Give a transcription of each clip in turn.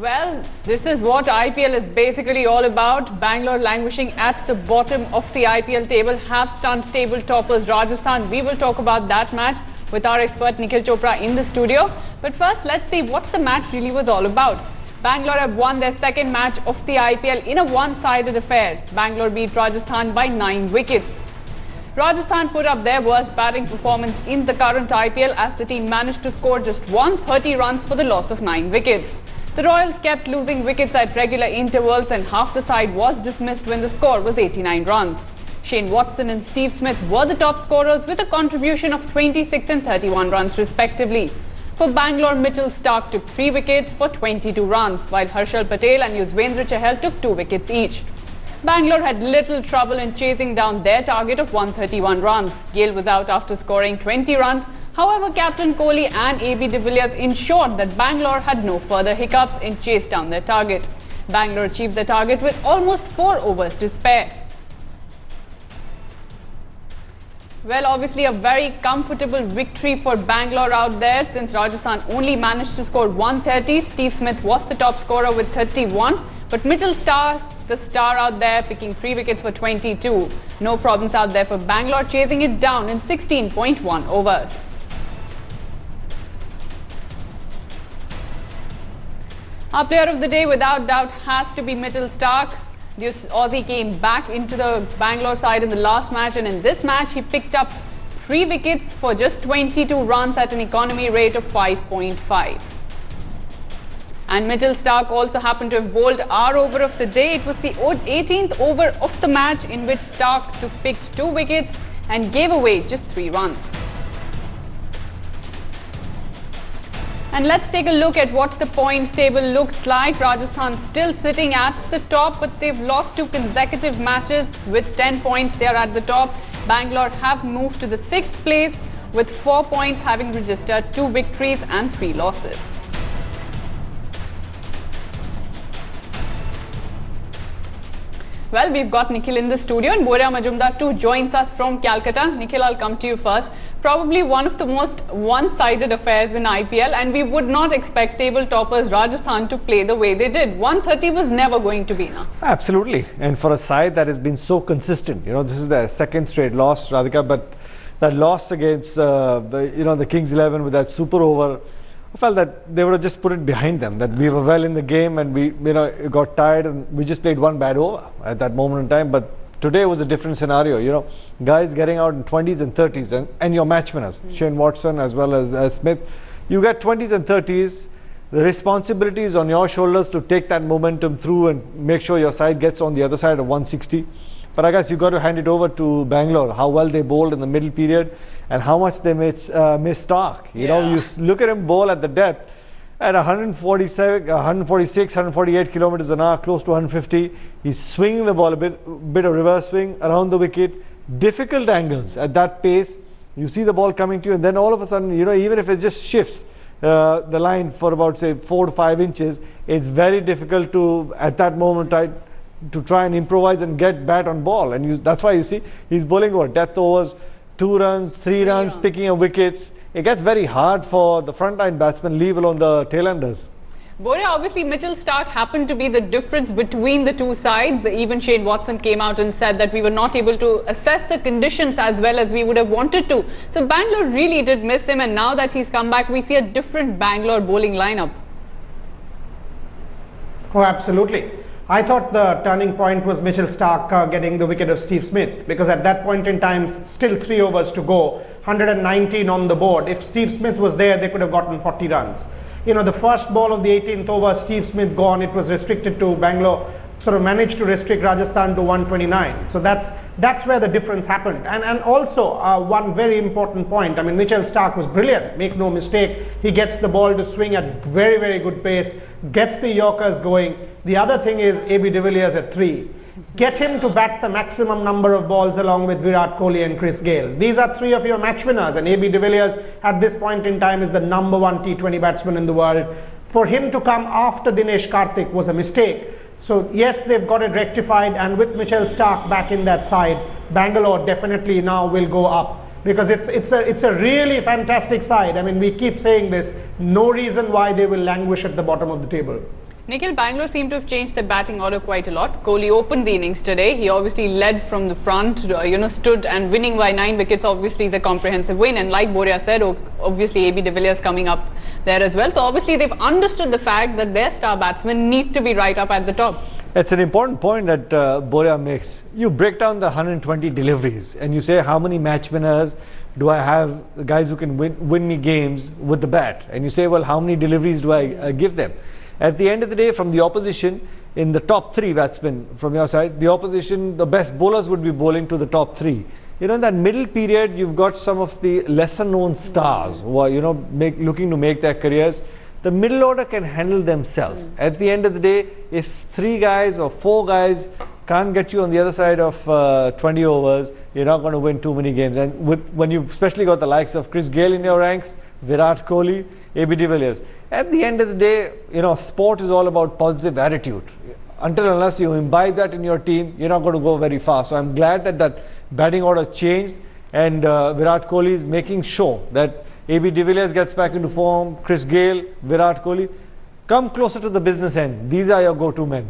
Well, this is what IPL is basically all about. Bangalore languishing at the bottom of the IPL table have stunned table toppers Rajasthan. We will talk about that match with our expert Nikhil Chopra in the studio. But first, let's see what the match really was all about. Bangalore have won their second match of the IPL in a one-sided affair. Bangalore beat Rajasthan by 9 wickets. Rajasthan put up their worst batting performance in the current IPL as the team managed to score just 130 runs for the loss of 9 wickets. The Royals kept losing wickets at regular intervals and half the side was dismissed when the score was 89 runs. Shane Watson and Steve Smith were the top scorers with a contribution of 26 and 31 runs respectively. For Bangalore, Mitchell Starc took 3 wickets for 22 runs, while Harshal Patel and Yuzvendra Chahal took 2 wickets each. Bangalore had little trouble in chasing down their target of 131 runs. Gale was out after scoring 20 runs. However, Captain Kohli and AB de Villiers ensured that Bangalore had no further hiccups and chased down their target. Bangalore achieved the target with almost 4 overs to spare. Well, obviously a very comfortable victory for Bangalore out there since Rajasthan only managed to score 130. Steve Smith was the top scorer with 31, but Mitchell Starc, the star out there, picking 3 wickets for 22. No problems out there for Bangalore, chasing it down in 16.1 overs. Our player of the day without doubt has to be Mitchell Starc. This Aussie came back into the Bangalore side in the last match, and in this match he picked up 3 wickets for just 22 runs at an economy rate of 5.5. And Mitchell Starc also happened to have bowled our over of the day. It was the 18th over of the match in which Starc picked 2 wickets and gave away just 3 runs. And let's take a look at what the points table looks like. Rajasthan still sitting at the top, but they've lost 2 consecutive matches with 10 points. They are at the top. Bangalore have moved to the 6th place with 4 points, having registered 2 victories and 3 losses. Well, we've got Nikhil in the studio and Boria Majumdar too joins us from Calcutta. Nikhil, I'll come to you first. Probably one of the most one-sided affairs in IPL, and we would not expect table toppers Rajasthan to play the way they did. 130 was never going to be enough. Absolutely. And for a side that has been so consistent, this is their second straight loss, Radhika, but that loss against the Kings 11 with that super over, I felt that they would have just put it behind them, that we were well in the game and we got tired and we just played one bad over at that moment in time. But today was a different scenario, guys getting out in 20s and 30s and your match winners, Shane Watson as well as Smith. You get 20s and 30s, the responsibility is on your shoulders to take that momentum through and make sure your side gets on the other side of 160. But I guess you got to hand it over to Bangalore, how well they bowled in the middle period and how much they missed Starc. You look at him bowl at the depth at 146, 148 kilometers an hour, close to 150. He's swinging the ball a bit of reverse swing around the wicket, difficult angles at that pace. You see the ball coming to you and then all of a sudden, even if it just shifts the line for about say 4 to 5 inches, it's very difficult to, at that moment, to try and improvise and get bat on ball. And that's why you see he's bowling over death overs, 2 runs, 3 runs, picking up wickets. It gets very hard for the frontline batsmen, leave alone the tailenders. Boria, obviously Mitchell Starc happened to be the difference between the 2 sides. Even Shane Watson came out and said that we were not able to assess the conditions as well as we would have wanted to. So Bangalore really did miss him, and now that he's come back, we see a different Bangalore bowling lineup. Oh, absolutely. I thought the turning point was Mitchell Starc getting the wicket of Steve Smith, because at that point in time, still 3 overs to go, 119 on the board. If Steve Smith was there, they could have gotten 40 runs. The first ball of the 18th over, Steve Smith gone, it was restricted to Bangalore, sort of managed to restrict Rajasthan to 129. So that's where the difference happened. And also one very important point, Mitchell Starc was brilliant, make no mistake. He gets the ball to swing at very, very good pace, gets the Yorkers going. The other thing is AB de Villiers at 3. Get him to bat the maximum number of balls along with Virat Kohli and Chris Gale. These are 3 of your match winners, and AB de Villiers at this point in time is the number 1 T20 batsman in the world. For him to come after Dinesh Karthik was a mistake. So yes, they've got it rectified, and with Mitchell Starc back in that side, Bangalore definitely now will go up, because it's a really fantastic side. We keep saying this, no reason why they will languish at the bottom of the table. Nikhil, Bangalore seemed to have changed their batting order quite a lot. Kohli opened the innings today. He obviously led from the front, stood and winning by 9 wickets. Obviously, is a comprehensive win. And like Boria said, obviously AB de Villiers coming up there as well. So obviously, they've understood the fact that their star batsmen need to be right up at the top. It's an important point that Boria makes. You break down the 120 deliveries and you say, how many match winners do I have, guys who can win me games with the bat? And you say, well, how many deliveries do I give them? At the end of the day, from the opposition, in the top 3 batsmen from your side, the opposition, the best bowlers would be bowling to the top 3. In that middle period, you've got some of the lesser known stars who are, looking to make their careers. The middle order can handle themselves. At the end of the day, if 3 guys or 4 guys can't get you on the other side of 20 overs, you're not going to win too many games. And when you've especially got the likes of Chris Gayle in your ranks, Virat Kohli, AB de Villiers. At the end of the day, sport is all about positive attitude. Until unless you imbibe that in your team, you're not going to go very far. So I'm glad that batting order changed, and Virat Kohli is making sure that AB de Villiers gets back into form, Chris Gayle, Virat Kohli. Come closer to the business end. These are your go-to men.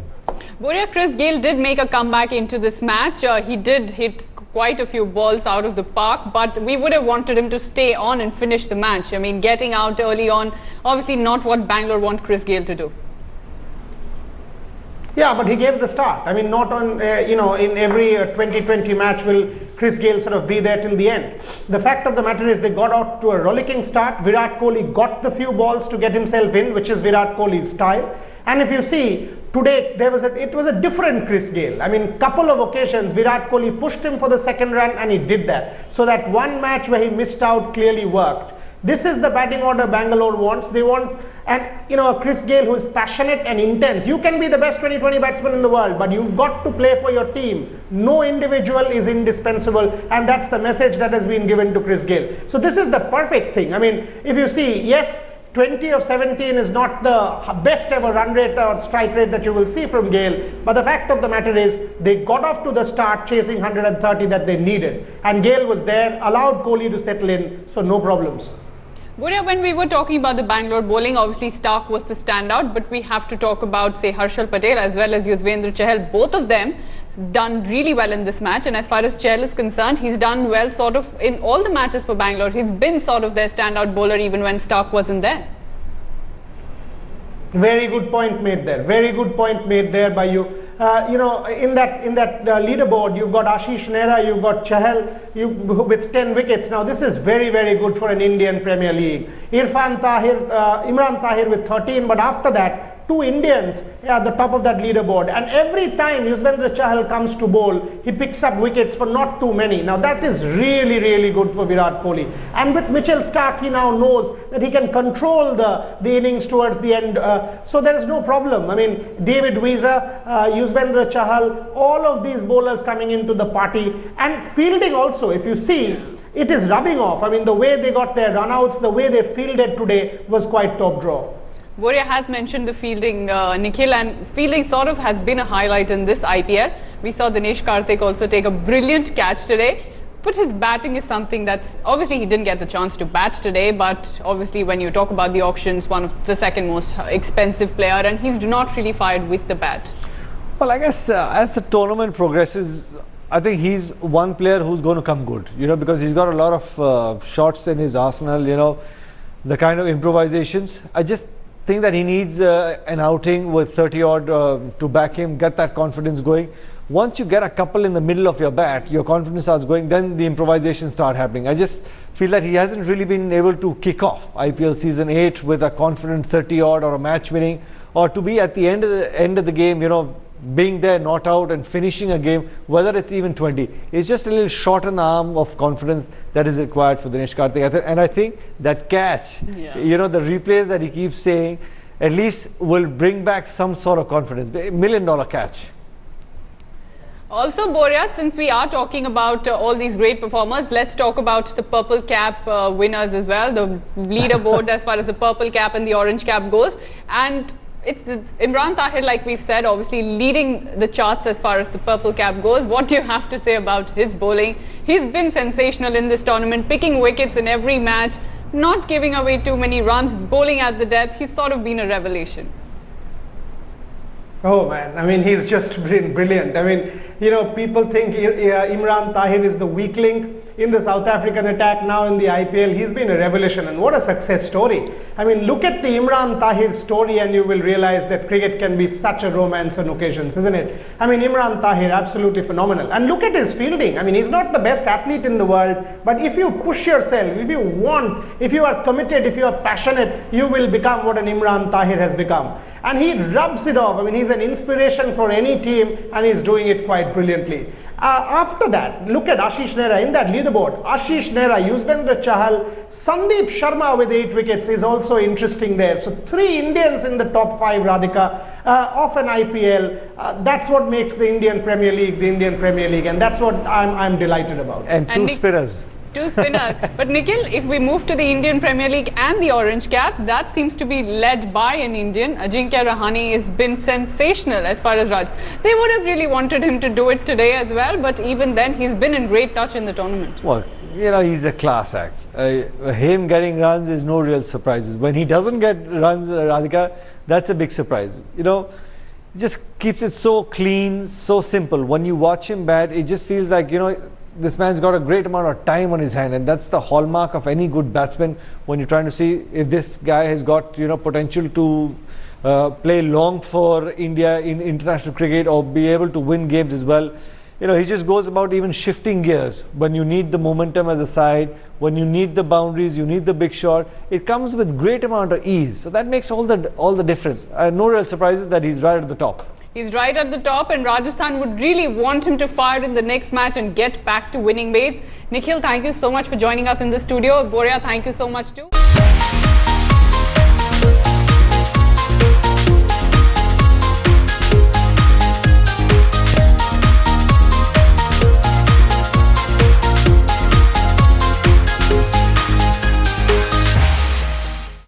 Boria, Chris Gayle did make a comeback into this match. He did hit quite a few balls out of the park, but we would have wanted him to stay on and finish the match. I mean, getting out early on, obviously not what Bangalore want Chris Gayle to do. Yeah, but he gave the start. I mean, not on, in every 2020 match will Chris Gayle sort of be there till the end. The fact of the matter is they got out to a rollicking start. Virat Kohli got the few balls to get himself in, which is Virat Kohli's style. And if you see, today it was a different Chris Gayle. I mean, couple of occasions Virat Kohli pushed him for the second run and he did that. So that one match where he missed out clearly worked. This is the batting order Bangalore wants. They want a Chris Gayle who is passionate and intense. You can be the best 2020 batsman in the world, but you've got to play for your team. No individual is indispensable, and that's the message that has been given to Chris Gayle. So this is the perfect thing. I mean, if you see, yes, 20 of 17 is not the best ever run rate or strike rate that you will see from Gayle, but the fact of the matter is they got off to the start chasing 130 that they needed, and Gayle was there, allowed Kohli to settle in, so no problems. Boria, when we were talking about the Bangalore bowling, obviously Stark was the standout, but we have to talk about, say, Harshal Patel as well as Yuzvendra Chahal. Both of them done really well in this match, and as far as Chahal is concerned, he's done well sort of in all the matches for Bangalore. He's been sort of their standout bowler even when Stark wasn't there. Very good point made there. Very good point made there by you. In that leaderboard, you've got Ashish Nehra, you've got Chahal with 10 wickets. Now, this is very, very good for an Indian Premier League. Imran Tahir with 13, but after that, 2 Indians at the top of that leaderboard, and every time Yuzvendra Chahal comes to bowl, he picks up wickets for not too many. Now that is really, really good for Virat Kohli. And with Mitchell Stark, he now knows that he can control the innings towards the end, so there is no problem. I mean, David Weezer, Yuzvendra Chahal, all of these bowlers coming into the party, and fielding also, if you see, it is rubbing off. I mean, the way they got their runouts, the way they fielded today was quite top draw. Boria has mentioned the fielding, Nikhil, and fielding sort of has been a highlight in this IPL. We saw Dinesh Karthik also take a brilliant catch today, but his batting is something that's, obviously he didn't get the chance to bat today, but obviously when you talk about the auctions, one of the second most expensive player, and he's not really fired with the bat. Well, I guess as the tournament progresses, I think he's one player who's going to come good, because he's got a lot of shots in his arsenal, the kind of improvisations. I just think that he needs an outing with 30 odd to back him, get that confidence going. Once you get a couple in the middle of your bat, your confidence starts going, then the improvisations start happening. I just feel that he hasn't really been able to kick off IPL season 8 with a confident 30 odd or a match winning, or to be at the end of the game, being there, not out, and finishing a game, whether it's even 20. It's just a little short on the arm of confidence that is required for Dinesh Karthik. And I think that catch, the replays that he keeps saying, at least will bring back some sort of confidence. $1 million catch. Also, Boria, since we are talking about all these great performers, let's talk about the purple cap winners as well. The leaderboard as far as the purple cap and the orange cap goes. And it's Imran Tahir, like we've said, obviously leading the charts as far as the purple cap goes. What do you have to say about his bowling? He's been sensational in this tournament, picking wickets in every match, not giving away too many runs, bowling at the death. He's sort of been a revelation. Oh man, I mean, he's just been brilliant. I mean, people think Imran Tahir is the weak link in the South African attack. Now in the IPL, he's been a revelation, and what a success story. I mean, look at the Imran Tahir story and you will realize that cricket can be such a romance on occasions, isn't it? I mean, Imran Tahir, absolutely phenomenal. And look at his fielding. I mean, he's not the best athlete in the world, but if you push yourself, if you want, if you are committed, if you are passionate, you will become what an Imran Tahir has become. And he rubs it off. I mean, he's an inspiration for any team, and he's doing it quite brilliantly. After that, look at Ashish Nehra in that leaderboard. Ashish Nehra, Yuzvendra Chahal, Sandeep Sharma with 8 wickets is also interesting there. So 3 Indians in the top 5, Radhika, of an IPL. That's what makes the Indian Premier League the Indian Premier League, and that's what I'm delighted about. And 2 spinners. 2 spinners. But Nikhil, if we move to the Indian Premier League and the orange cap, that seems to be led by an Indian. Ajinkya Rahane has been sensational as far as Raj. They would have really wanted him to do it today as well, but even then he's been in great touch in the tournament. Well, he's a class act. Him getting runs is no real surprises. When he doesn't get runs, Radhika, that's a big surprise. He just keeps it so clean, so simple. When you watch him bat, it just feels like, this man's got a great amount of time on his hand, and that's the hallmark of any good batsman when you're trying to see if this guy has got potential to play long for India in international cricket or be able to win games as well. He just goes about even shifting gears when you need the momentum as a side, when you need the boundaries, you need the big shot. It comes with great amount of ease, so that makes all the difference. No real surprises that he's right at the top. He's right at the top, and Rajasthan would really want him to fire in the next match and get back to winning ways. Nikhil, thank you so much for joining us in the studio. Boria, thank you so much too.